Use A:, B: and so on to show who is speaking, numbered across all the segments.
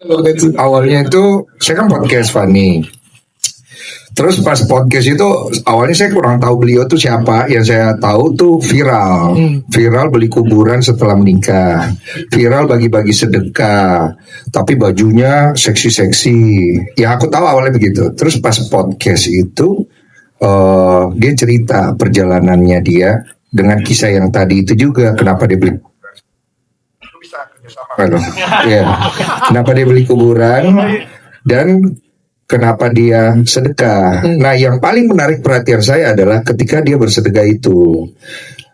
A: Awalnya itu saya kan podcast Fanny. Terus pas podcast itu awalnya saya kurang tahu beliau tuh siapa. Yang saya tahu tuh viral. Viral beli kuburan setelah menikah. Viral bagi-bagi sedekah. Tapi bajunya seksi-seksi. Ya aku tahu awalnya begitu. Terus pas podcast itu dia cerita perjalanannya dia dengan kisah yang tadi itu juga. Kenapa dia beli ya. Kenapa dia beli kuburan dan kenapa dia sedekah. Nah yang paling menarik perhatian saya adalah ketika dia bersedekah itu.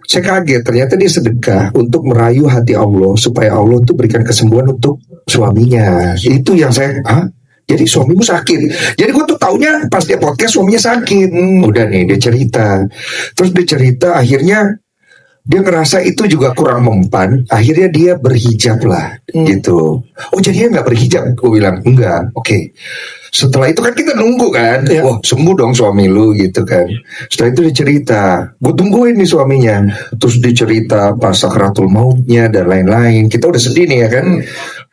A: Saya kaget ternyata dia sedekah untuk merayu hati Allah supaya Allah tuh berikan kesembuhan untuk suaminya. Itu yang saya jadi suamimu sakit. Jadi gue tuh taunya pas dia podcast suaminya sakit. Udah nih dia cerita. Terus dia cerita akhirnya dia ngerasa itu juga kurang mempan. Akhirnya dia berhijab lah gitu. Oh jadinya nggak berhijab. Gue bilang enggak. Oke. Setelah itu kan kita nunggu kan. Wah sembuh dong suami lu gitu kan. Setelah itu dia cerita. Gue tungguin nih suaminya. Terus dia cerita pas sakratul mautnya dan lain-lain. Kita udah sedih nih ya kan.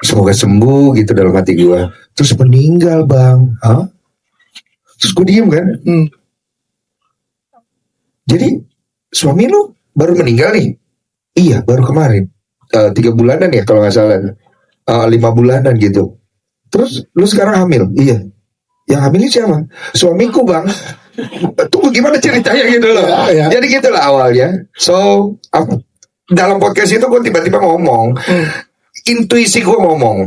A: Semoga sembuh gitu dalam hati gue. Terus meninggal bang. Terus gue diem kan. Jadi suami lu baru meninggal nih? Iya baru kemarin 3 bulanan ya kalau nggak salah 5 bulanan gitu. Terus lu sekarang hamil? Iya. Yang hamilnya siapa? Suamiku bang. Tunggu gimana ceritanya gitu loh ya. Jadi gitulah awalnya. So dalam podcast itu gue tiba-tiba ngomong intuisi gue ngomong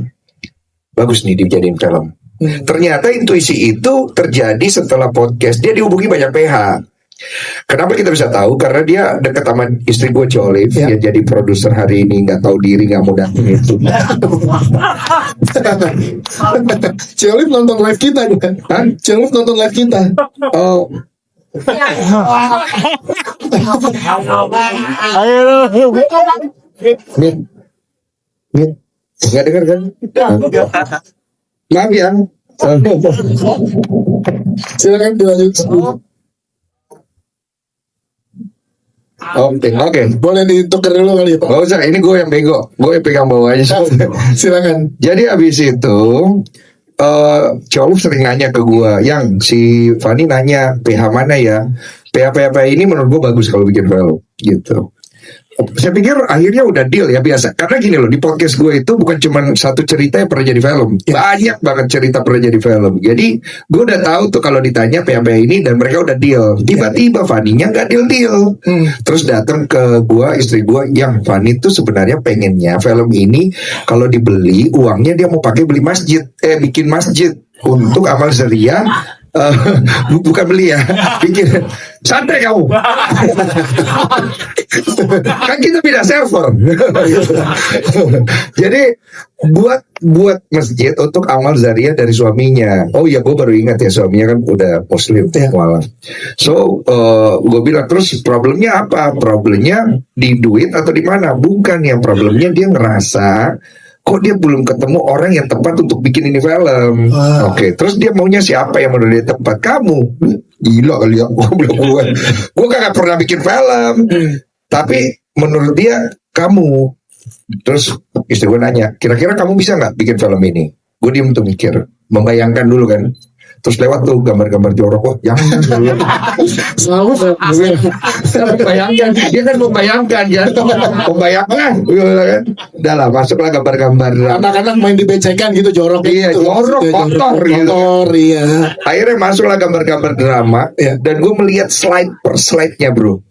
A: bagus nih dijadiin film. Ternyata intuisi itu terjadi setelah podcast. Dia dihubungi banyak PH. Kenapa kita bisa tahu? Karena dia dekat sama istri gue Ciolif yang jadi produser hari ini, nggak tahu diri, nggak mau datang itu.
B: Ciolif nonton live kita kan? Ciolif nonton live kita.
A: Oh, nggak dengar kan? Maaf ya.
B: Silakan dilanjut.
A: Oke.
B: Boleh ditukar dulu kali ya Pak.
A: Gak usah, ini gue yang bego. Gue yang pegang bawahnya.
B: Silakan.
A: Jadi abis itu Cioluf sering nanya ke gue, yang si Fanny nanya PH mana ya? PH ini menurut gue bagus kalau bikin film gitu. Saya pikir akhirnya udah deal ya biasa. Karena gini loh, di podcast gue itu bukan cuma satu cerita yang pernah jadi film. Banyak banget cerita pernah jadi film. Jadi gue udah tahu tuh kalau ditanya PH ini dan mereka udah deal. Tiba-tiba Fanny-nya gak deal. Terus datang ke gue, istri gue, yang Fanny tuh sebenarnya pengennya film ini kalau dibeli uangnya dia mau pakai beli masjid, bikin masjid untuk amal zariah. Bukan beli ya, bikin santai kamu. Kan kita pindah server. Jadi buat masjid untuk amal zariah dari suaminya. Oh iya, gue baru ingat ya suaminya kan udah muslim malah. So gue bilang terus problemnya apa? Problemnya di duit atau di mana? Bukan, yang problemnya dia ngerasa kok dia belum ketemu orang yang tepat untuk bikin ini film. Oke, terus dia maunya siapa yang menurut dia tepat? Kamu. Gila kali ya. Gue kagak pernah bikin film. Tapi menurut dia kamu. Terus istri gue nanya, kira-kira kamu bisa nggak bikin film ini? Gue diem tuh mikir, membayangkan dulu kan. Terus lewat tuh gambar-gambar jorok, wah jangan dulu.
B: Selalu
A: Membayangkan, dia kan membayangkan ya, membayangkan, kan. Udah lah, masuklah gambar-gambar.
B: Anak-anak main dibecekan gitu jorok.
A: Iya,
B: gitu.
A: jorok, kotor gitu.
B: Kotor, iya.
A: Akhirnya masuklah gambar-gambar drama, dan gue melihat slide per slide-nya bro.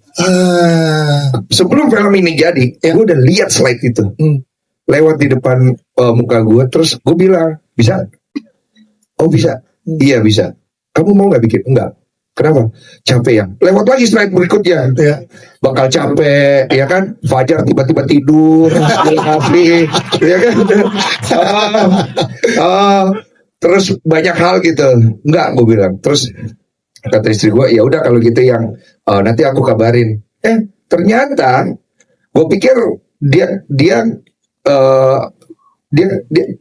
A: Sebelum film ini jadi, gue udah lihat slide itu. Lewat di depan muka gue, terus gue bilang, bisa? Oh bisa. Iya bisa. Kamu mau nggak bikin? Enggak. Kenapa? Capek ya. Lewat lagi slide berikutnya. Bakal capek, ya kan? Fajar tiba-tiba tidur, ngapain, ya kan? Terus banyak hal gitu. Enggak, gue bilang. Terus kata istri gue, ya udah kalau gitu yang nanti aku kabarin. Ternyata gue pikir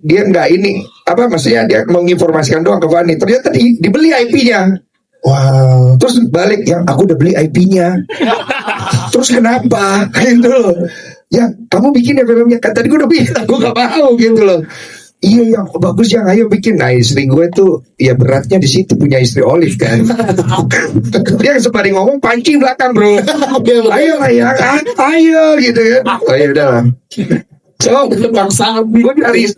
A: dia nggak ini apa maksudnya, dia menginformasikan doang ke Fanny. Ternyata dibeli IP-nya.
B: Wow.
A: Terus balik, yang aku udah beli IP-nya. Terus kenapa? Gitu loh. Ya kamu bikin ya filmnya. Kan tadi gue udah bilang gue gak mau gitu loh. Iya yang bagus yang ayo bikin. Nah istri gue tuh ya beratnya di situ punya istri Olive kan. Dia sembari ngomong pancing belakang bro. Ayo lah ya kan, ayo gitu kan. Oh ya udahlah. So
B: bangsa
A: gue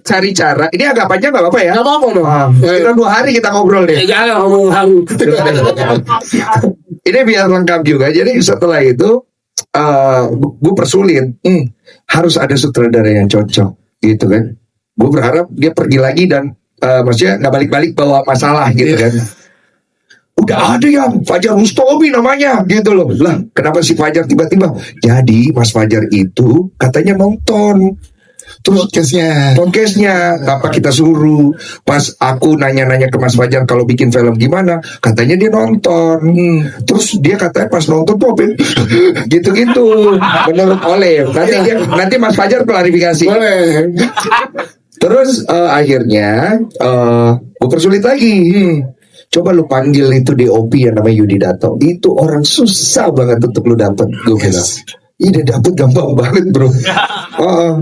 A: cari cara. Ini agak panjang nggak apa-apa ya?
B: nggak apa-apa dong.
A: Kita 2 hari kita ngobrol deh.
B: Jangan ngomong haru.
A: Ini biar lengkap juga. Jadi setelah itu gue persulit. Harus ada sutradara yang cocok gitu kan. Gue berharap dia pergi lagi dan maksudnya nggak balik-balik bawa masalah gitu kan. Udah ada yang Fajar Rustomi namanya gitu loh. Lah kenapa si Fajar tiba-tiba? Jadi Mas Fajar itu katanya nonton podcastnya apa kita suruh. Pas aku nanya-nanya ke Mas Fajar kalau bikin film gimana, katanya dia nonton. Terus dia katanya pas nonton tuh apa? Gitu-gitu menurut Oleh. Nanti Mas Fajar klarifikasi.
B: Boleh.
A: Terus akhirnya gue persulit lagi. Coba lu panggil itu DOP yang namanya Yudi Dato. Itu orang susah banget untuk lu dapet. Gue bilang ini dapet gampang banget bro.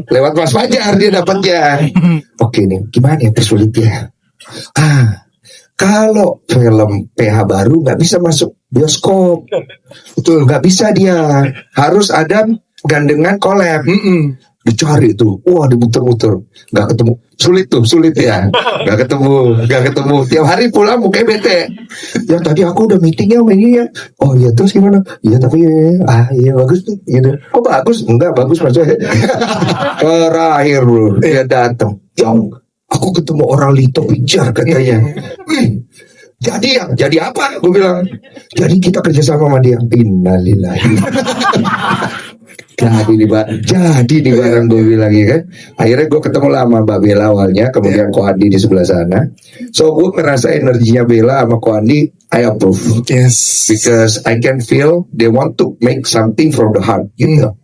A: Lewat Mas Fajar dia dapatnya. Oke nih gimana ya persulitnya. Kalau film PH baru nggak bisa masuk bioskop. Betul, nggak bisa dia. Harus ada gandengan collab. Dicari tuh, wah dimuter-muter, nggak ketemu, sulit ya, nggak ketemu. Tiap hari pulang mukanya bete. Yang tadi aku udah meetingnya sama ini ya. Oh iya terus gimana? Iya tapi iya bagus tuh, gitu. Oh bagus, enggak bagus maksudnya. Terakhir bro, dia datang. Yang aku ketemu orang Lito Pijar katanya. Jadi apa? Gue bilang, jadi kita kerjasama sama dia. Innalillahi. Jadi nih barang gue bilang ya kan. Akhirnya gue ketemu lama Mbak Bella awalnya, kemudian Ko Andi di sebelah sana. So gue ngerasa energinya Bella sama Ko Andi I approve.
B: Yes.
A: Because I can feel they want to make something from the heart gitu.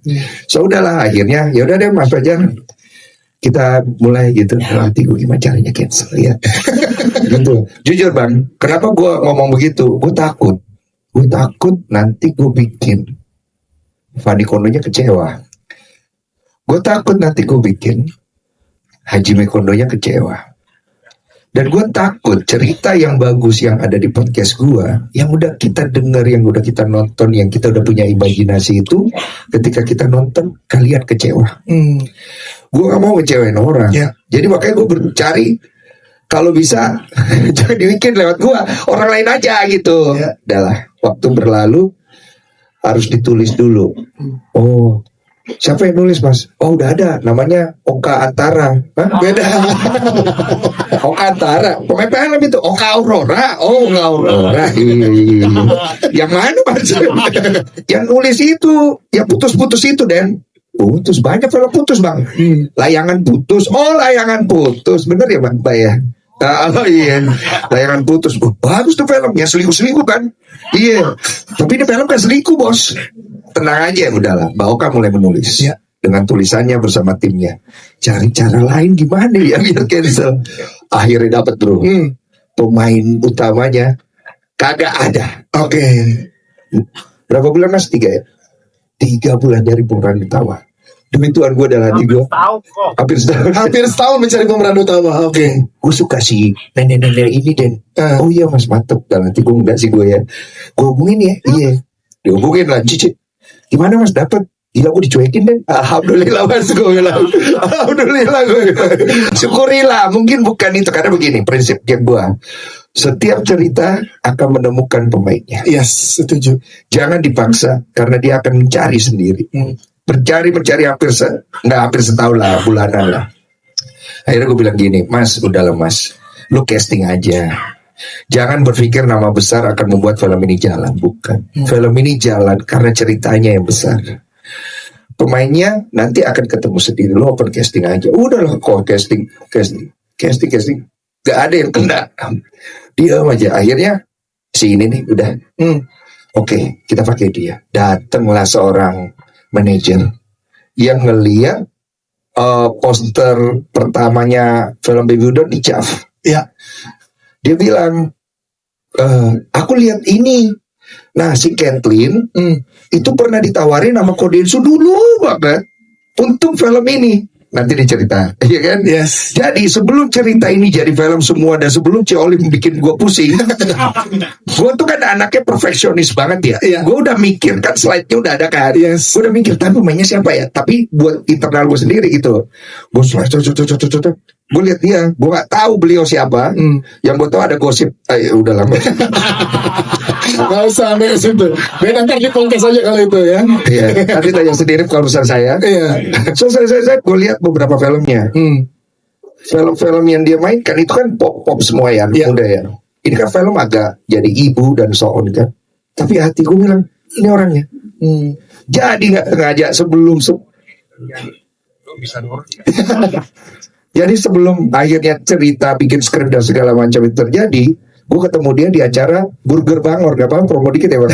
A: So udahlah akhirnya ya udah deh Mas Fajar kita mulai gitu. Nanti gue gimana caranya cancel ya. Gitu. Jujur bang, kenapa gue ngomong begitu? Gue takut nanti gue bikin Fadi Kondonya kecewa. Gue takut nanti gue bikin Hajime Kondonya kecewa. Dan gue takut cerita yang bagus yang ada di podcast gue, yang udah kita dengar, yang udah kita nonton, yang kita udah punya imajinasi itu, ketika kita nonton kalian kecewa. Gue gak mau ngecewain orang. Jadi makanya gue bercari kalau bisa jangan dibikin lewat gue, orang lain aja gitu. Udahlah, waktu berlalu harus ditulis dulu. Oh, siapa yang nulis mas? Oh udah ada, namanya Oka Antara. Hah? Beda. Oka Antara, pemain film itu Oka Aurora. Oh Oka Aurora. Yang mana mas? Yang nulis itu, yang putus-putus itu Dan. Putus, banyak film putus bang. Layangan putus. Oh layangan putus, bener ya bang? Ya. Oh iya, layangan putus. Bagus tuh film, ya selingkuh-selingkuh kan. Iya, tapi ini film kan selingkuh bos. Tenang aja, udahlah Mbak Oka mulai menulis dengan tulisannya bersama timnya. Cari cara lain gimana ya biar cancel. Akhirnya dapat bro. Pemain utamanya kagak ada. Oke. Berapa bulan mas? 3 ya? 3 bulan dari pemeran utama. Demi Tuhan gue dalam hati gue hampir setahun mencari pemeran utama. Oke. Gue suka si nenek-nenek ini Dan. Oh iya mas mantep. Dalam hati gue enggak sih gue ya. Gue hubungin ya. Iya. Dihubungin lah Cici. Gimana mas dapet? Gila gue dicuekin Dan. Alhamdulillah mas gue bilang. Alhamdulillah gue bilang. Syukurilah. Mungkin bukan itu. Karena begini prinsipnya gue. Setiap cerita akan menemukan pemainnya. Yes, setuju. Jangan dipaksa karena dia akan mencari sendiri. Mencari hampir setahun lah, bulanan lah. Akhirnya gue bilang gini, mas udahlah mas, lu casting aja. Jangan berpikir nama besar akan membuat film ini jalan. Bukan. Film ini jalan karena ceritanya yang besar. Pemainnya nanti akan ketemu sendiri. Lu open casting aja. Udahlah kok casting. Gak ada yang kena. Diam aja. Akhirnya si ini nih udah. Oke, kita pakai dia. Datanglah seorang manajer yang ngeliat poster pertamanya film Baby Udon di Jav. Ya. Dia bilang, aku lihat ini. Nah si Kathleen itu pernah ditawarin sama Kodensu dulu banget untuk film ini. nanti dicerita, iya kan?
B: Yes.
A: Jadi sebelum cerita ini jadi film semua dan sebelum Ciolim bikin gue pusing, gue tuh kan anaknya perfeksionis banget ya.
B: Iya.
A: Gue udah mikir kan slide-nya udah ada kan.
B: Yes.
A: Gue udah mikir tapi pemainnya siapa ya. Tapi buat internal gue sendiri gitu. Gue slide, gue lihat dia, gue nggak tahu beliau siapa. Yang gue tahu ada gosip. Udah lama.
B: Gak usah sampai ke situ. Beda ntar di podcast aja kalau itu ya.
A: Iya. Nanti tanya sendiri kalau urusan saya.
B: Iya.
A: So saya gue lihat beberapa filmnya. Film-film yang dia mainkan itu kan pop semua ya, muda ya. Ini kan film agak jadi ibu dan so on kan. Tapi hati gue bilang ini orangnya. Jadi nggak sengaja jadi sebelum akhirnya cerita bikin skrip dan segala macam itu terjadi, gue ketemu dia di acara Burger Bangor. Gak apa promo dikit ya bang.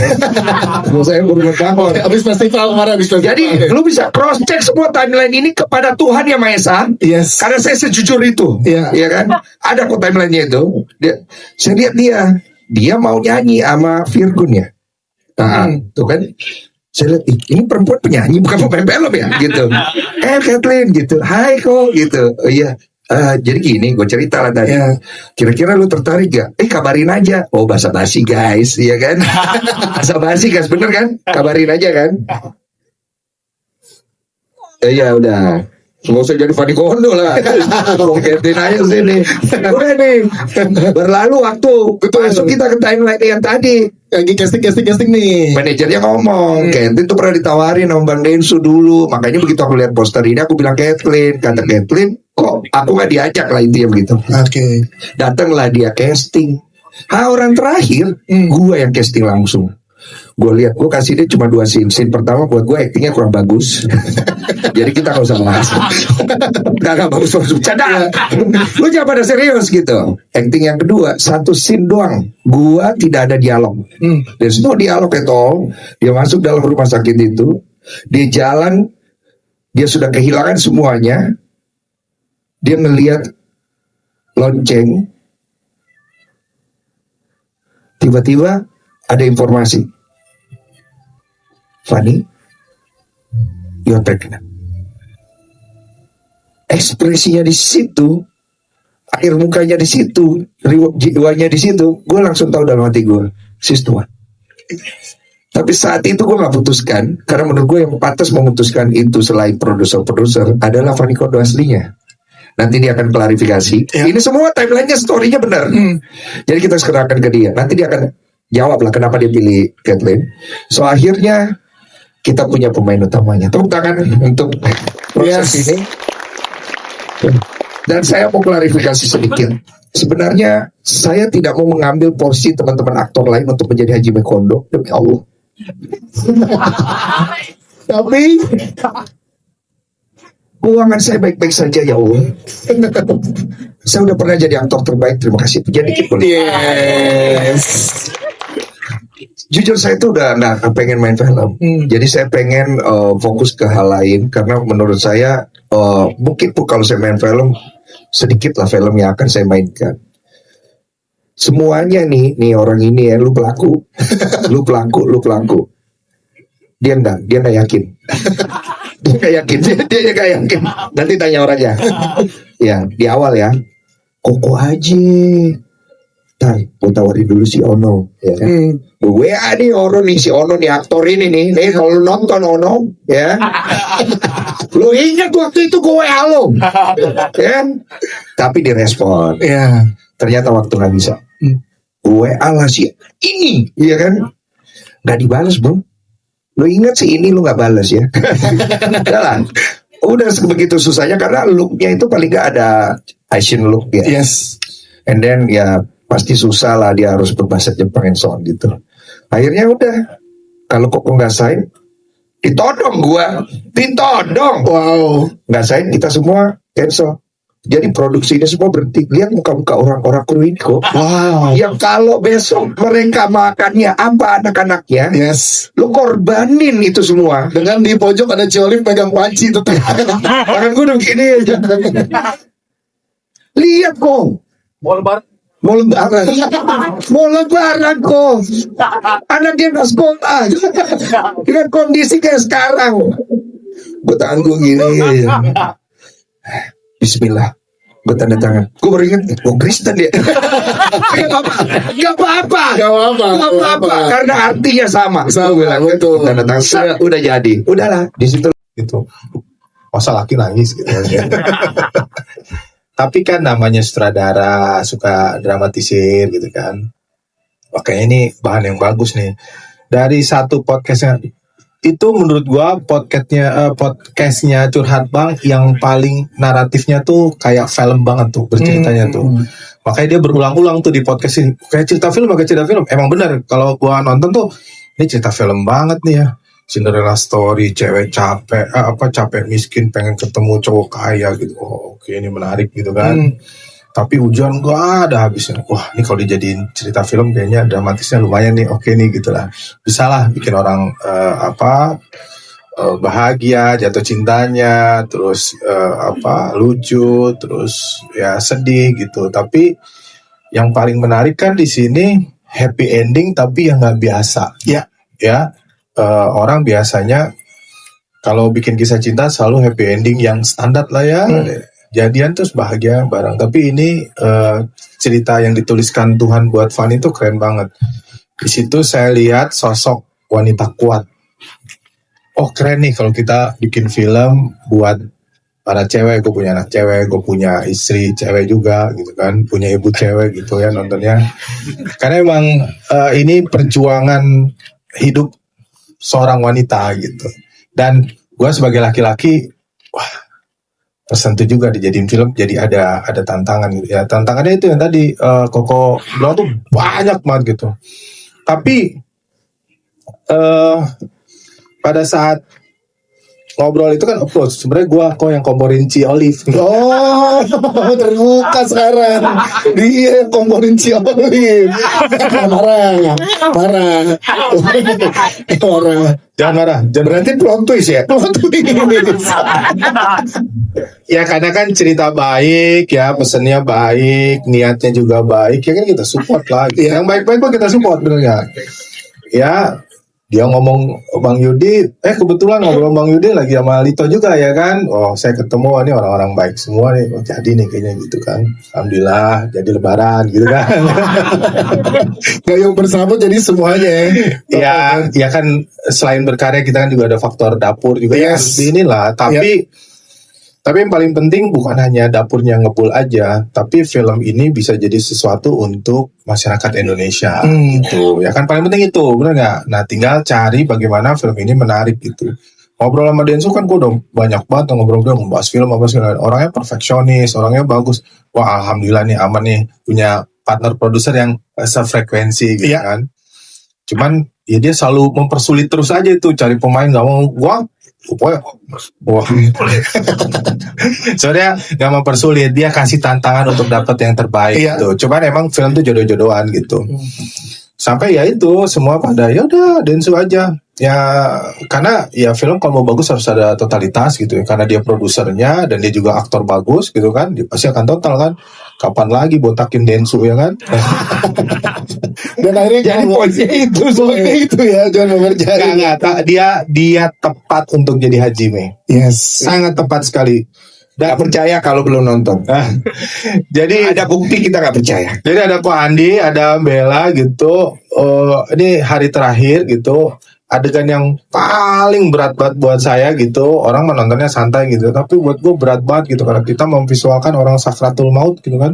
A: Saya Burger Bangor.
B: Habis festival kemarin, habis festival.
A: Jadi lu bisa cross check semua timeline ini kepada Tuhan Yang Maha Esa.
B: Yes.
A: Karena saya sejujur itu.
B: Iya.
A: Iya kan? Ada kok timelinenya itu. Saya lihat dia mau nyanyi sama Virgun ya. Tuh kan. Saya lihat ini perempuan penyanyi bukan pemain film ya gitu. Kathleen gitu. Hai kok gitu. Oh iya. Jadi gini, gue cerita lah tadi. Kira-kira lu tertarik gak? Kabarin aja. Oh basa-basi guys, iya kan? Basa-basi guys, bener kan? Kabarin aja kan? Ya udah. Nggak usah jadi Fanny Kondo lah. Katain aja sini. Udah nih. Berlalu waktu. Masuk kita ke timeline yang tadi.
B: Lagi casting nih.
A: Manajernya ngomong, Kathleen tuh pernah ditawarin sama Bang Densu dulu. Makanya begitu aku lihat poster ini, aku bilang Kathleen. Kata Kathleen, kok aku gak diajak lah, intinya begitu.
B: Oke.
A: Datanglah dia casting. Orang terakhir, gue yang casting langsung. Gue lihat, gue kasih dia cuma 2 scene. Scene pertama buat gue actingnya kurang bagus. Jadi kita gak usah bahas. Gak bagus. Bercanda. Lu jangan pada serius gitu. Acting yang kedua, 1 scene doang. Gue tidak ada dialog. There's no dialog at all. Dia masuk dalam rumah sakit itu. Dia jalan. Dia sudah kehilangan semuanya. Dia ngelihat lonceng. Tiba-tiba ada informasi. Fanny, you're pregnant. Ekspresinya di situ, air mukanya di situ, jiwanya di situ, gue langsung tahu dalam hati gue, she's the one. Tapi saat itu gue gak putuskan, karena menurut gue yang pantas memutuskan itu selain produser adalah Fanny Kondo aslinya. Nanti dia akan klarifikasi. Ini semua timelinenya, storynya benar. Jadi kita serahkan ke dia. Nanti dia akan jawab lah kenapa dia pilih Kathleen. So akhirnya kita punya pemain utamanya. Tepuk tangan untuk proses ini. Dan saya mau klarifikasi sedikit. Sebenarnya saya tidak mau mengambil porsi teman-teman aktor lain untuk menjadi Haji Kondo. Demi Allah. Tapi keuangan saya baik-baik saja ya Allah. Saya udah pernah jadi aktor terbaik. Terima kasih. Jadi
B: Yes.
A: Jujur saya tuh udah nggak pengen main film. Jadi saya pengen fokus ke hal lain. Karena menurut saya mungkin tuh kalau saya main film, sedikit lah film yang akan saya mainkan. Semuanya nih orang ini ya, lu pelaku. Lu pelaku. Dia nggak yakin. Dia nggak yakin. Nanti tanya orangnya. Ya di awal ya. Koko aja. Tar, gue tawarin dulu si Ono, ya kan? WA nih Ono nih, si Ono nih aktor ini nih kalau nonton Ono, ya. Lo ingat waktu itu gue WA lo, ya? Tapi direspon, ya. Ternyata waktu nggak bisa. WA lah si ini, ya kan? Nggak dibalas bro. Lo ingat si ini lo nggak balas ya? Udah begitu susahnya karena looknya itu paling nggak ada Asian look ya.
B: Yes.
A: And then ya pasti susah lah, dia harus berbahasa Jepang and so on gitu. Akhirnya udah, kalau kok nggak sign, ditodong gua, wow, nggak sign, kita semua cancel. Jadi produksi ini semua berhenti. Lihat muka-muka orang-orang kru ini kok.
B: Wow.
A: Yang kalau besok mereka makannya apa anak-anaknya,
B: yes,
A: lu korbanin itu semua.
B: Dengan di pojok ada Ciolim pegang panci itu.
A: Tangan gue udah begini aja. Lihat kok. Mau lebaran kok. Anak dia nggak sekolah. Dengan kondisi kayak sekarang. Gue tangan gue gini. Bismillah, gue tanda tangan. Gue baru ingat, gue Kristen dia. Gak apa-apa, karena artinya sama. Gue bilang,
B: betul.
A: tanda tangan, udah jadi, udahlah di situ.
C: gitu. Masa laki nangis gitu. Tapi kan namanya sutradara suka dramatisir gitu kan. Makanya ini bahan yang bagus nih. Dari satu podcastnya itu menurut gua podcastnya Curhat Bang yang paling naratifnya tuh kayak film banget tuh berceritanya tuh. Makanya dia berulang-ulang tuh di podcast ini kayak cerita film. Emang benar kalau gua nonton tuh ini cerita film banget nih ya. Cinderella story, cewek capek miskin pengen ketemu cowok kaya gitu. Oh, oke, ini menarik gitu kan. Tapi hujan gak ada habisnya. Wah, ini kalau dijadiin cerita film kayaknya dramatisnya lumayan nih. Oke nih gitu lah. Bisa lah bikin orang bahagia, jatuh cintanya, terus lucu, terus ya sedih gitu. Tapi yang paling menarik kan di sini happy ending tapi yang nggak biasa.
B: Ya.
C: Orang biasanya kalau bikin kisah cinta selalu happy ending yang standar lah ya. Jadian terus bahagia bareng. Tapi ini cerita yang dituliskan Tuhan buat Fanny itu keren banget. Di situ saya lihat sosok wanita kuat. Oh keren nih kalau kita bikin film buat para cewek. Gue punya anak cewek, gue punya istri cewek juga gitu kan, punya ibu cewek gitu ya nontonnya. Karena emang ini perjuangan hidup seorang wanita gitu. Dan gue sebagai laki-laki, wah tersentuh juga dijadiin film. Jadi ada tantangan gitu ya. Tantangannya itu yang tadi Koko bilang tuh banyak banget gitu. Tapi pada saat ngobrol itu kan approach sebenarnya gue kok yang komporin Ci Olive.
B: Oh, terbuka sekarang. Dia yang komporin Ci Olive. Marah.
C: Jangan marah.
A: Berarti plot twist ya.
C: Ya karena kan cerita baik ya, pesennya baik, niatnya juga baik, ya kan kita support lah. Yang baik-baik pun kita support bener nggak? Ya dia ngomong Bang Yudi, kebetulan ngobrol Bang Yudi lagi sama Lito juga ya kan. Oh saya ketemu nih orang-orang baik semua nih. Oh, jadi nih kayaknya gitu kan. Alhamdulillah jadi lebaran gitu kan.
B: Gayung bersama jadi semuanya.
C: Ya kan selain berkarya kita kan juga ada faktor dapur juga ya. Inilah tapi yang paling penting bukan hanya dapurnya ngebul aja, tapi film ini bisa jadi sesuatu untuk masyarakat Indonesia gitu. Ya kan paling penting itu, benar nggak? Nah tinggal cari bagaimana film ini menarik gitu. Ngobrol sama Densu kan gue udah banyak banget ngobrol ngebahas film apa segala. Orangnya perfeksionis, orangnya bagus. Wah alhamdulillah nih aman nih punya partner produser yang sefrekuensi gitu kan. Cuman ya dia selalu mempersulit terus aja itu cari pemain, nggak mau wah soalnya nggak mempersulit, dia kasih tantangan untuk dapat yang terbaik gitu. Cuman emang film tuh jodoh-jodohan gitu. Sampai ya itu semua pada ya udah Densu aja ya, karena ya film kalau mau bagus harus ada totalitas gitu ya. Karena dia produsernya dan dia juga aktor bagus gitu kan, dia pasti akan total kan. Kapan lagi botakin Densu ya kan?
B: Dan akhirnya jadi poinnya itu ya, jangan mengerjain.
C: Dia tepat untuk jadi Hajime.
B: Yes.
C: Sangat tepat sekali.
A: Gak percaya kalau belum nonton.
C: Jadi
A: ada bukti kita gak percaya.
C: Jadi ada Ko Andi, ada Bella gitu. Ini hari terakhir gitu. Adegan yang paling berat banget buat saya gitu. Orang menontonnya santai gitu, tapi buat gue berat banget gitu karena kita memvisualkan orang sakratul maut gitu kan.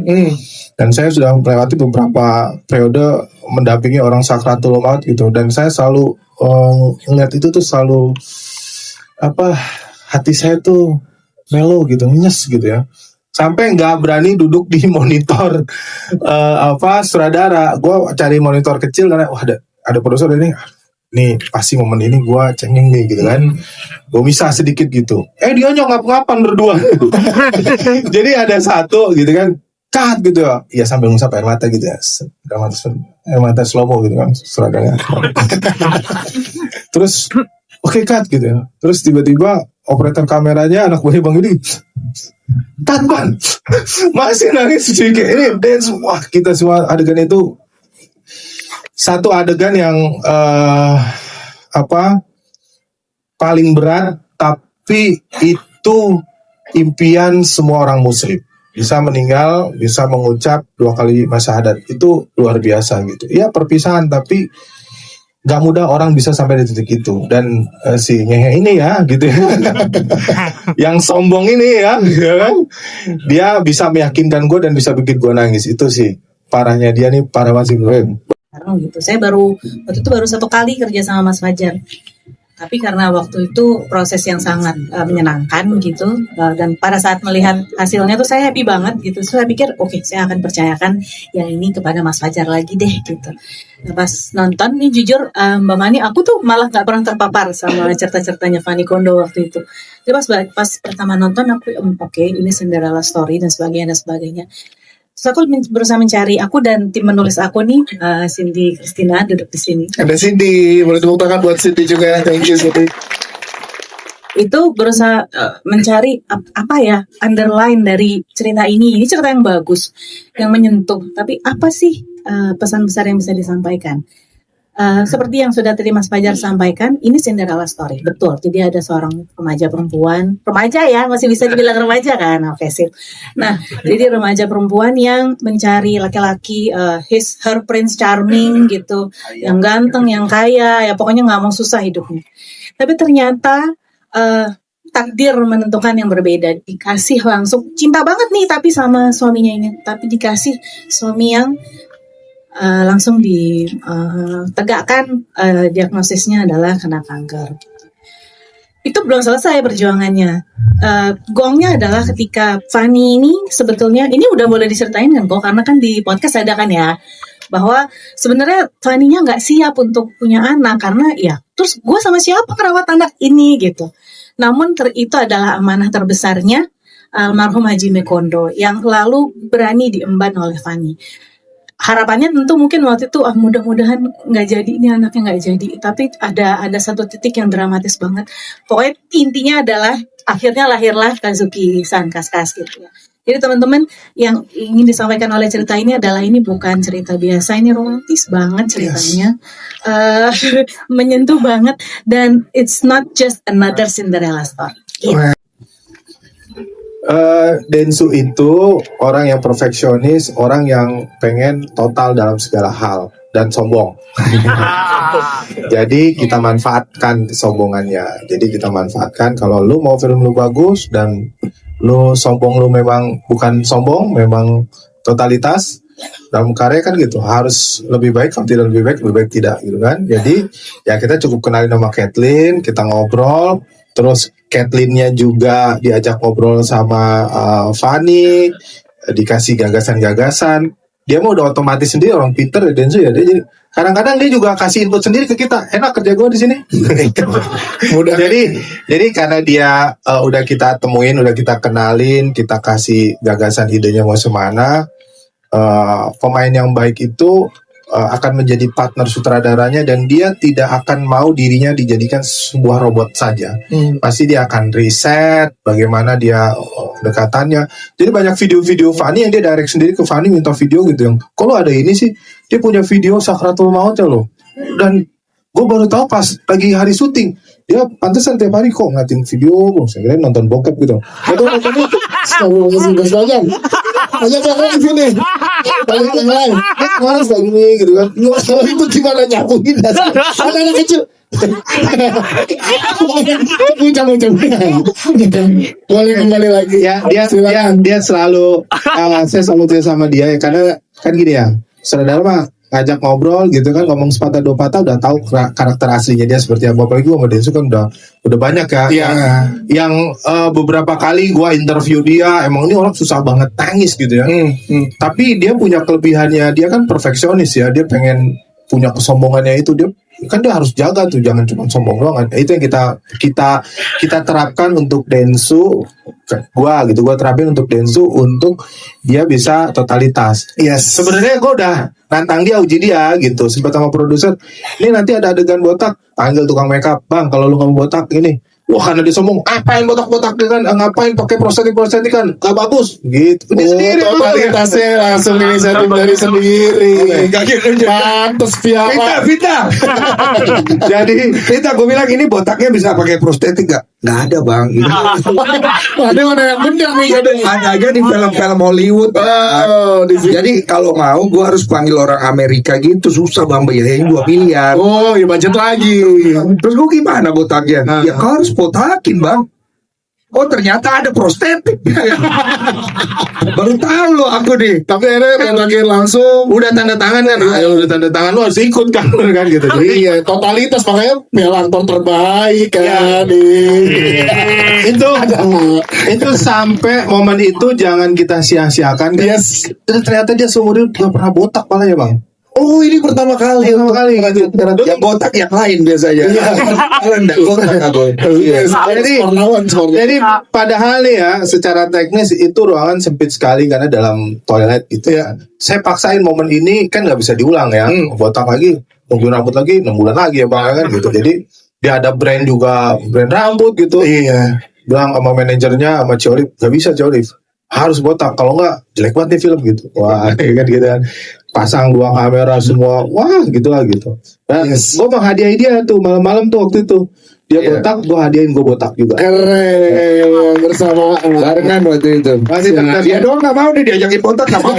C: Dan saya sudah melewati beberapa periode mendampingi orang sakratul maut gitu. Dan saya selalu ngeliat itu tuh selalu hati saya tuh melo gitu, nyes gitu ya. Sampai nggak berani duduk di monitor sutradara. Gue cari monitor kecil karena wah ada produser ini. Nih pasti momen ini gue cengeng nih gitu kan. Gue bisa sedikit gitu. Dia ngap-ngapan berdua. Jadi ada satu gitu kan, cut gitu ya. Ya sambil ngusap air mata gitu ya. Air mata slow mo gitu kan. Sutradara. Terus oke, cut gitu ya. Terus tiba-tiba operator kameranya anak buahnya Bang Yudi. Cut Bang. Masih nangis sedikit. Ini dance. Wah kita semua adegan itu. Satu adegan yang paling berat, tapi itu impian semua orang muslim. Bisa meninggal, bisa mengucap 2 kali syahadat. Itu luar biasa gitu. Ya perpisahan, tapi gak mudah orang bisa sampai di titik itu. Dan si ngehe ini ya gitu ya. Yang sombong ini ya, ya kan? Dia bisa meyakinkan gue dan bisa bikin gue nangis. Itu sih parahnya dia nih, parah banget sih gue.
D: Gitu. Saya waktu itu baru 1 kali kerja sama Mas Fajar. Tapi karena waktu itu proses yang sangat menyenangkan gitu, dan pada saat melihat hasilnya tuh saya happy banget gitu. So, saya pikir oke, saya akan percayakan yang ini kepada Mas Fajar lagi deh gitu. Nah, pas nonton nih jujur Mbak Mani, aku tuh malah nggak pernah terpapar sama cerita-ceritanya Fanny Kondo waktu itu. Jadi pas pertama nonton aku oke, ini Cinderella story dan sebagainya. Terus aku berusaha mencari, aku dan tim menulis aku nih, Cindy Christina duduk di sini.
B: Ada Cindy, boleh tepuk tangan buat Cindy juga. Thank you Cindy.
D: Itu berusaha mencari apa ya underline dari cerita ini. Ini cerita yang bagus, yang menyentuh. Tapi apa sih pesan besar yang bisa disampaikan? Seperti yang sudah tadi Mas Fajar sampaikan, ini Cinderella story, betul. Jadi ada seorang remaja perempuan, remaja ya, masih bisa dibilang remaja kan? Oke, sip. Nah, jadi remaja perempuan yang mencari laki-laki, her prince charming gitu, yang ganteng, yang kaya, ya pokoknya nggak mau susah hidupnya. Tapi ternyata takdir menentukan yang berbeda. Dikasih langsung cinta banget nih, tapi sama suaminya ini, tapi dikasih suami yang langsung ditegakkan diagnosisnya adalah kena kanker. Itu belum selesai perjuangannya. Gongnya adalah ketika Fanny ini sebetulnya, ini udah boleh diceritain kan kok, karena kan di podcast ada kan ya, bahwa sebenarnya Fanny-nya nggak siap untuk punya anak karena ya, terus gue sama siapa merawat anak ini gitu. Namun itu adalah amanah terbesarnya almarhum Haji Mekondo yang lalu berani diemban oleh Fanny. Harapannya tentu mungkin waktu itu mudah-mudahan nggak jadi, ini anaknya nggak jadi, tapi ada satu titik yang dramatis banget. Pokoknya intinya adalah akhirnya lahirlah Kazuki-san, Kas-Kas gitu ya. Jadi teman-teman, yang ingin disampaikan oleh cerita ini adalah ini bukan cerita biasa, ini romantis banget ceritanya. Menyentuh banget, dan it's not just another Cinderella story. Gitu.
C: Densu itu orang yang perfeksionis, orang yang pengen total dalam segala hal dan sombong. Jadi kita manfaatkan kesombongannya. Jadi kita manfaatkan kalau lu mau film lu bagus dan lu sombong, lu memang bukan sombong, memang totalitas. Dalam karya kan gitu, harus lebih baik, kalau tidak lebih baik tidak gitu kan. Jadi ya kita cukup kenalin nama Kathleen, kita ngobrol. Terus Kathleen-nya juga diajak ngobrol sama Fanny, dikasih gagasan-gagasan. Dia mau udah otomatis sendiri, orang pinter ya Densu ya. Dia jadi, kadang-kadang dia juga kasih input sendiri ke kita. Enak kerja gue di sini.
B: Mudah.
C: Jadi karena dia udah kita temuin, udah kita kenalin, kita kasih gagasan idenya mau semana. Pemain yang baik itu akan menjadi partner sutradaranya, dan dia tidak akan mau dirinya dijadikan sebuah robot saja. Pasti dia akan riset bagaimana dia dekatannya. Jadi banyak video-video Fanny yang dia direct sendiri ke Fanny, minta video gitu yang kalau ada ini sih, dia punya video Sakratul Maut ya loh. Dan gue baru tahu pas lagi hari syuting, dia pantesan tiap hari kok ngatin video, saya kira nonton bokep gitu.
B: Atau nonton itu, sebagian. Banyak yang lain sini, banyak yang lain.
C: Harus lagi nih gitu kan.
B: Kalau itu gimana nyakuin dasar anak kecil. Boleh kembali lagi.
C: Ya, dia selalu saya selalu tanya sama dia ya, karena kan gini ya, saudara mah ngajak ngobrol gitu kan, ngomong sepatah dua patah udah tahu karakter aslinya dia seperti apa. Apalagi gue sama Densu kan udah banyak ya.
B: Iya.
C: Yang beberapa kali gue interview dia, emang ini orang susah banget nangis gitu ya. Tapi dia punya kelebihannya, dia kan perfeksionis ya, dia pengen punya kesombongannya itu, dia harus jaga tuh, jangan cuma sombong doang. Itu yang kita terapkan untuk Densu. Gua terapin untuk Densu untuk dia bisa totalitas.
B: Yes.
C: Sebenarnya gue udah nantang dia, uji dia gitu. Sempat sama produser, ini nanti ada adegan botak, panggil tukang makeup, bang kalau lu nggak mau botak ini. Wah, karena dia sombong, ngapain botak-botak kan, ngapain pakai prostetik kan, gak bagus gitu. Dia sendiri
B: totalitasnya langsung inisiatif dari sendiri. Pantes
A: Vita.
B: pihak.
A: Jadi Vita, gue bilang ini botaknya bisa pakai prostetik gak? nggak ada bang.
B: Ada mana yang benar nih?
A: Ada aja di film-film Hollywood.
B: Oh, di sini.
A: Jadi kalau mau gue harus panggil orang Amerika gitu, susah bang, bayarin 2 miliar.
B: Oh, ya budget lagi.
A: Terus gue gimana botaknya? Ya kau harus botakin bang. Oh ternyata ada prostetik. Baru tahu loh aku nih.
B: Tapi akhirnya botakin langsung.
C: Udah tanda tangan kan, udah tanda tangan lu harus ikut kan gitu. Jadi
B: Iya, totalitas makanya piala aktor terbaik kan.
C: itu sampai momen itu jangan kita sia-siakan.
B: Yes.
C: Ternyata dia seumur hidup gak pernah botak malah ya bang.
B: Oh, ini pertama kali.
A: Yang botak yang lain biasanya. Kalau enggak botak aku.
C: Jadi padahal nih ya secara teknis itu ruangan sempit sekali karena dalam toilet gitu ya. Saya paksain momen ini kan nggak bisa diulang ya. Botak lagi, nunggu rambut lagi 6 bulan lagi ya bang kan gitu. Jadi dia ada brand juga, brand rambut gitu.
B: Iya.
C: Bilang sama manajernya sama Ciolif, gak bisa Ciolif, harus botak, kalau nggak jelek banget nih film gitu. Wah kan gitu kan. Pasang 2 kamera semua, wah gitu lah gitu. Nah, gue mau hadiahin dia tuh malam-malam tuh waktu itu. Dia botak, gue hadiahin gue botak juga.
B: Keren, bersama
A: Barengan waktu itu. Dia doang nggak mau nih diajakin botak nggak mau.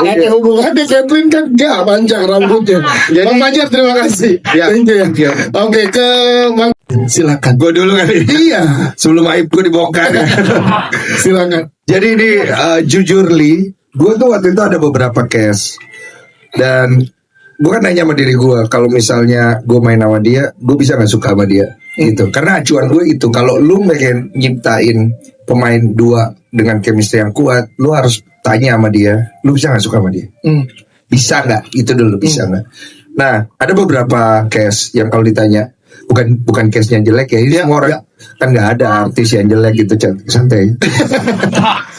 B: Ada hubungannya Catherine kan gak panjang rambutnya.
C: Jadi-
B: Bang Fajar terima kasih.
C: Ya.
B: Thank you ya. Oke, ke Bang, silakan.
A: Gue dulu kan.
B: Iya,
A: Sebelum aib gue dibongkar.
B: silakan.
A: Jadi ini jujur Li, gue tuh waktu itu ada beberapa case dan gue kan nanya sama diri gue, kalau misalnya gue main sama dia, gue bisa nggak suka sama dia, gitu. Karena acuan gue itu, kalau lu pengen nyiptain pemain 2 dengan chemistry yang kuat, lu harus tanya sama dia, lu bisa nggak suka sama dia, bisa nggak? Itu dulu bisa nggak? Nah, ada beberapa case yang kalau ditanya, bukan case-nya jelek ya, ini semua orang kan nggak ada artis yang jelek gitu, santai.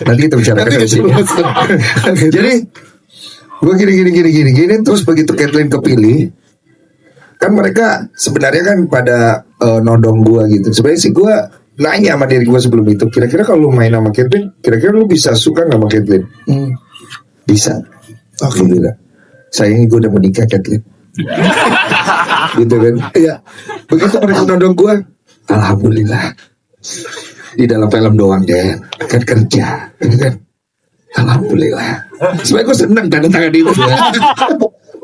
A: Nanti kita bicara ke sini. Jadi gue gini terus begitu Kathleen kepilih, kan mereka sebenarnya kan pada nodong gue gitu. Sebenarnya sih gue nanya sama diri gue sebelum itu, kira-kira kalau lu main sama Kathleen, kira-kira lu bisa suka nggak sama Kathleen? Bisa. Alhamdulillah. Sayangnya gue udah menikah Kathleen. Gitu kan? Iya. Begitu mereka nodong gue, alhamdulillah. Di dalam film doang deh, kan kerja, gitu kan? Alhamdulillah. Sebenarnya gue seneng tanda tangan itu.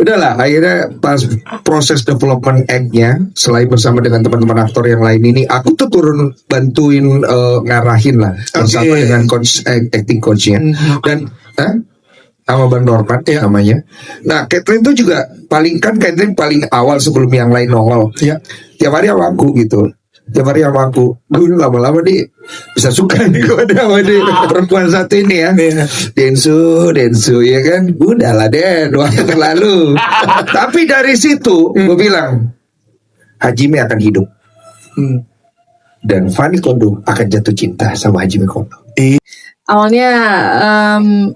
A: Udahlah, akhirnya pas proses development act-nya, selain bersama dengan teman-teman aktor yang lain ini, aku tuh turun bantuin ngarahin lah bersama dengan coach acting coach-nya. Dan sama Bang Norman namanya. Nah, Kathleen tuh juga Kathleen paling awal sebelum yang lain nongol.
B: Iya.
A: Tiap hari sama aku gitu. Tiap hari sama aku. Gue lama-lama nih bisa suka nih gue sama nih perempuan satu ini ya. Densu ya kan. Udahlah Den, waktu terlalu. Tapi dari situ gue bilang Hajime akan hidup. Dan Fanny Kondo akan jatuh cinta sama Hajime Kondo.
E: Awalnya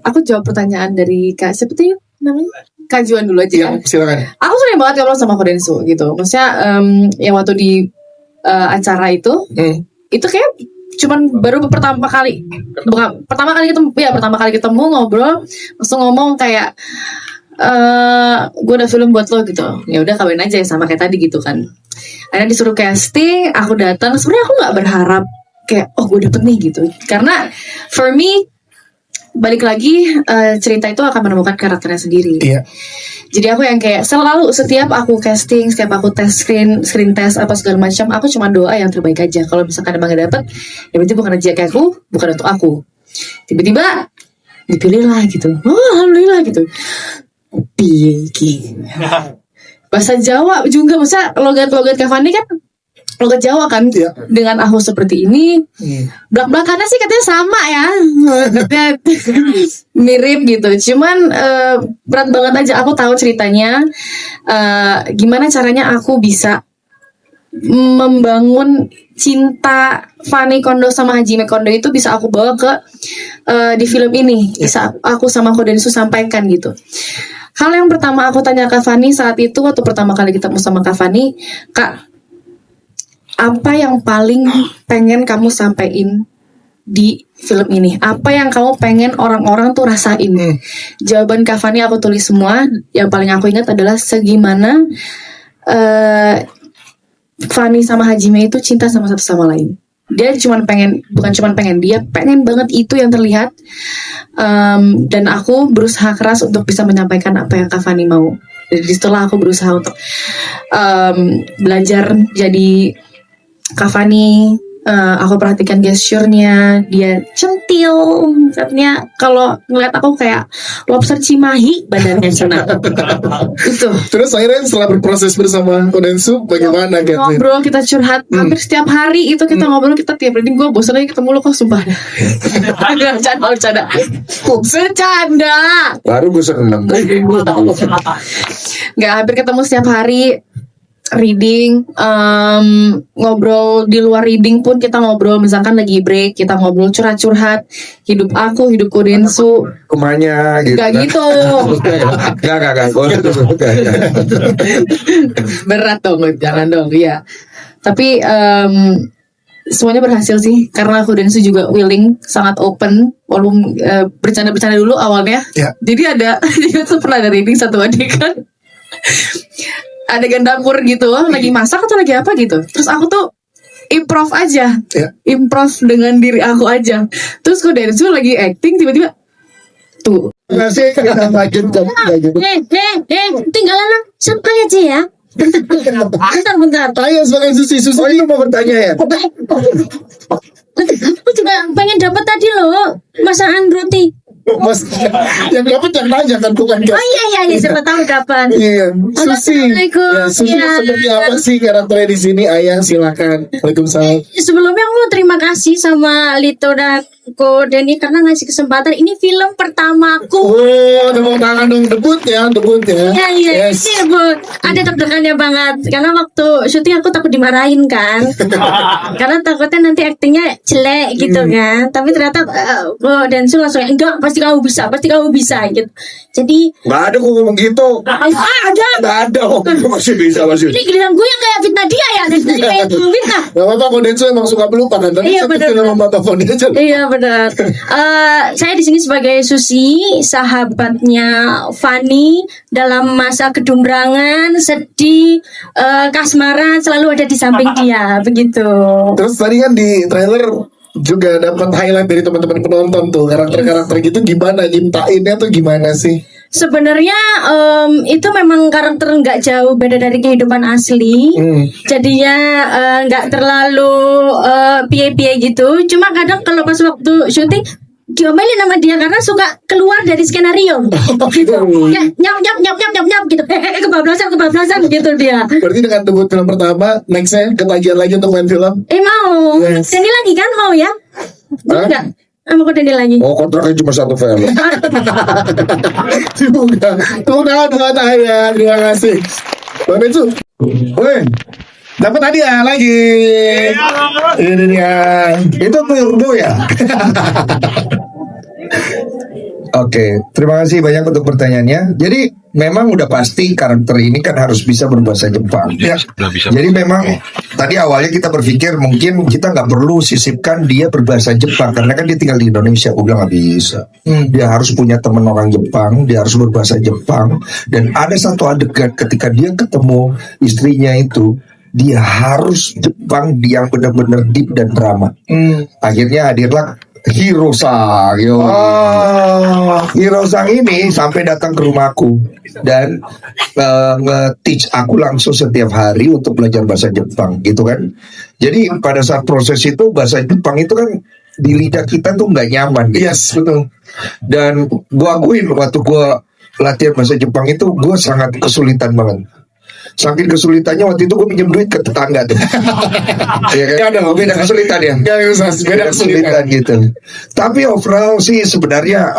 E: aku jawab pertanyaan dari Kak siapa tuh namanya? Kak Juan dulu aja.
B: Iya, silakan.
E: Aku sering banget ngobrol sama Kodensu gitu. Maksudnya yang waktu di acara itu kayak cuman baru pertama kali ketemu ngobrol langsung ngomong kayak gue ada film buat lo gitu. Ya udah kawin aja sama kayak tadi gitu kan. Akhirnya disuruh casting, aku datang. Sebenarnya aku nggak berharap kayak gue dapet nih gitu. Karena for me balik lagi cerita itu akan menemukan karakternya sendiri.
B: Iya.
E: Jadi aku yang kayak selalu setiap aku casting, setiap aku tes screen test apa segala macam, aku cuma doa yang terbaik aja. Kalau misalkan emang gak dapet, ya berarti bukan rezeki aku, bukan untuk aku. Tiba-tiba dipilih lah gitu. Oh alhamdulillah gitu. Piye bahasa Jawa juga, masa logat Cavani kan logat Jawa kan, dengan aku seperti ini, belak-belakannya sih katanya sama ya, katanya mirip gitu. Cuman berat banget aja. Aku tahu ceritanya, gimana caranya aku bisa membangun cinta Fanny Kondo sama Hajime Kondo itu bisa aku bawa ke di film ini, bisa aku sama Kodensu sampaikan gitu. Hal yang pertama aku tanya ke Fanny saat itu waktu pertama kali ketemu sama Kak Fanny, Kak, apa yang paling pengen kamu sampaikan di film ini? Apa yang kamu pengen orang-orang tuh rasain? Jawaban Kak Fanny aku tulis semua. Yang paling aku ingat adalah segimana Fanny sama Hajime itu cinta sama satu sama lain. Dia bukan cuman pengen, dia pengen banget itu yang terlihat. Dan aku berusaha keras untuk bisa menyampaikan apa yang Kak Fanny mau. Jadi setelah aku berusaha untuk belajar jadi Kak Fanny, aku perhatikan gesturnya, dia centil, katanya kalau ngeliat aku kayak lobster Cimahi badannya Cina. Itu.
B: Terus akhirnya setelah berproses bersama Kodensu, bagaimana Catherine?
E: Ngobrol, kita curhat hampir setiap hari itu kita ngobrol, kita tiap hari. Gue bosan aja ketemu lo kok, sumpah dah. Agak bercanda.
A: Baru gue seneng.
E: Nggak, hampir ketemu setiap hari. Reading, ngobrol di luar reading pun kita ngobrol, misalkan lagi break kita ngobrol curhat-curhat hidup aku, hidup Kodensu.
A: Kemanya gitu.
E: Gak gitu.
A: Gak.
E: Berat dong, jangan dong, ya. Tapi semuanya berhasil sih, karena Kodensu juga willing, sangat open, walaupun bercanda-bercanda dulu awalnya.
B: Ya.
E: Jadi itu pernah ada reading satu adegan. Adegan dapur gitu, lagi masak atau lagi apa gitu. Terus aku tuh improv aja, improv dengan diri aku aja. Terus Kodensu lagi acting, tiba-tiba tuh.
B: Masih kita lanjut.
F: Tinggalan lah, sampai aja ya. Bentar.
B: Ayo sebagai Susi.
A: Oh ini mau bertanya ya?
F: Aku juga pengen dapat tadi loh masakan roti.
B: Mas, yang dapat yang nanya kan bukan
F: Oh iya, siapa tahu dapat.
B: Iya, Susi.
F: Assalamualaikum.
B: Ya, Susi
F: Ya.
B: seperti apa sih karakternya di sini? Ayah silakan. Waalaikumsalam.
F: Sebelumnya aku terima kasih sama Lito dan Ko Denny karena ngasih kesempatan. Ini film pertamaku.
B: Oh, tepuk tangan dong, debut ya.
F: Iya,
B: Yes.
F: ini Bu. Ada deg-degannya banget. Karena waktu syuting aku takut dimarahin kan. Karena takutnya nanti aktingnya jelek gitu kan. Tapi ternyata Ko Densu langsung enggak, pasti kamu bisa gitu. Jadi
A: Gak ada kok ngomong gitu.
F: ada.
A: Gak ada kok. Masih bisa.
F: Ini giliran gue yang kayak fitnah dia ya. Dari tadi kayak fitnah.
B: Gak apa-apa, Kodensu emang suka pelupa kan. Tapi
F: Iya,
B: satu
F: benar.
B: film sama telepon aja.
F: Iya benar. Saya di sini sebagai Susi, sahabatnya Fanny dalam masa kedumbrangan, sedih, kasmaran selalu ada di samping dia, begitu.
B: Terus tadi kan di trailer juga dapat highlight dari teman-teman penonton tuh, karakter-karakter gitu gimana, nyiptainnya tuh gimana sih?
F: Sebenarnya itu memang karakter nggak jauh beda dari kehidupan asli. Jadinya nggak terlalu pie-pie gitu. Cuma kadang kalau pas waktu syuting diomelin sama dia karena suka keluar dari skenario. Gitu. Ya, nyap gitu. Kebablasan gitu dia.
B: Berarti dengan debut film pertama, nextnya ketagihan lagi untuk main film?
F: Mau.
B: Yes.
F: Denny lagi kan mau ya? Enggak. Mau ke Denny lagi.
A: Oh kontraknya cuma satu film.
B: Udah ya, terima kasih. Bang Bensu, woi, dapat hadiah lagi. Ini dia.
A: Itu Purdo ya? Oke, terima kasih banyak untuk pertanyaannya. Jadi memang udah pasti karakter ini kan harus bisa berbahasa Jepang. Ya. Jadi memang tadi awalnya kita berpikir mungkin kita nggak perlu sisipkan dia berbahasa Jepang karena kan dia tinggal di Indonesia. Gue bilang nggak bisa. Dia harus punya teman orang Jepang, dia harus berbahasa Jepang. Dan ada satu adegan ketika dia ketemu istrinya itu, dia harus Jepang yang benar-benar deep dan drama. Akhirnya hadirlah Hiro-sang. Hiro-sang ini sampai datang ke rumahku dan nge-teach aku langsung setiap hari untuk belajar bahasa Jepang gitu kan. Jadi pada saat proses itu bahasa Jepang itu kan di lidah kita tuh nggak nyaman gitu.
B: Yes, betul.
A: Dan gua akuin waktu gua latihan bahasa Jepang itu gua sangat kesulitan banget. Saking kesulitannya waktu itu gue pinjam duit ke tetangga tuh. Ya kan? Beda kesulitan ya. Beda kesulitan gitu. Tapi overall sih sebenarnya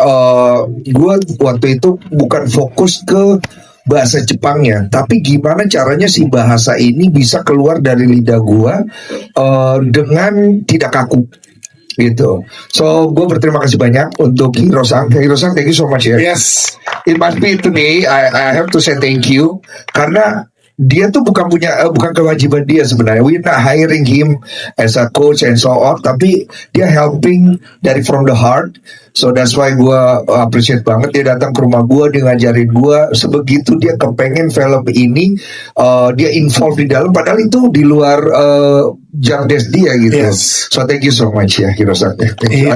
A: gue waktu itu bukan fokus ke bahasa Jepangnya, tapi gimana caranya si bahasa ini bisa keluar dari lidah gue dengan tidak kaku gitu. So gue berterima kasih banyak untuk Hiro-sang. Hiro-sang, thank you so much ya.
B: Yes.
A: It must be today I have to say thank you karena dia tuh bukan kewajiban dia sebenarnya. We're not hiring him as a coach and so on, tapi dia helping dari from the heart. So that's why gue appreciate banget dia datang ke rumah gue, dia ngajarin gue sebegitu dia kepengen film ini, dia involved di dalam, padahal itu di luar job desk dia gitu.
B: Yes.
A: So thank you so much ya Hirosaki. Thank you.